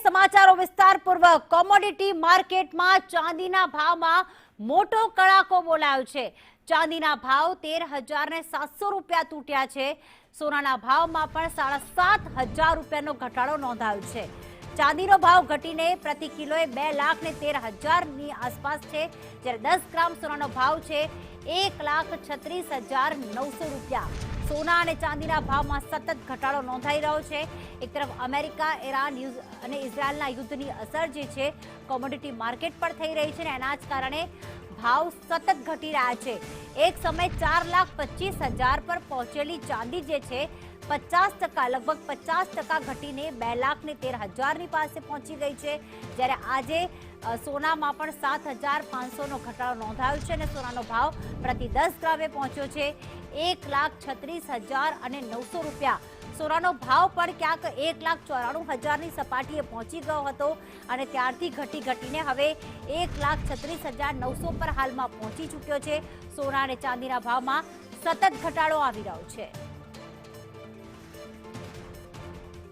સમાચારો વિસ્તારપૂર્વક કોમોડિટી માર્કેટમાં ચાંદીના ભાવમાં મોટો કડાકો બોલાયો છે। ચાંદીના ભાવ 13,700 રૂપિયા તૂટ્યા છે। સોનાના ભાવમાં પણ 7,500 રૂપિયાનો ઘટાડો નોંધાયો છે। ચાંદીનો ભાવ ઘટીને પ્રતિ કિલોએ 2,13,000 ની આસપાસ છે, જ્યારે 10 ગ્રામ સોનાનો ભાવ છે 1,36,900 રૂપિયા। સોના અને ચાંદીના ભાવમાં સતત ઘટાડો નોંધાઈ રહ્યો છે। એક તરફ અમેરિકા, ઈરાન અને ઇઝરાયલના યુદ્ધની અસર જે છે કોમોડિટી માર્કેટ પર થઈ રહી છે, અને એના જ કારણે ભાવ સતત ઘટી રહ્યા છે। એક સમય 4,25,000 પર પહોંચેલી ચાંદી જે છે 50%, લગભગ 50% ઘટીને 2,13,000 ની પાસે પહોંચી ગઈ છે, જ્યારે આજે સોનામાં પણ 7,500નો ઘટાડો નોંધાયો છે, અને સોનાનો ભાવ પ્રતિ 10 ગ્રામે પહોંચ્યો છે 1,36,900 રૂપિયા। સોનાનો ભાવ પણ ક્યાંક 1,94,000 ની સપાટીએ પહોંચી ગયો હતો, અને ત્યારથી ઘટીને હવે 1,36,900 પર હાલમાં પહોંચી ચૂક્યો છે। સોના અને ચાંદીના ભાવમાં સતત ઘટાડો આવી રહ્યો છે।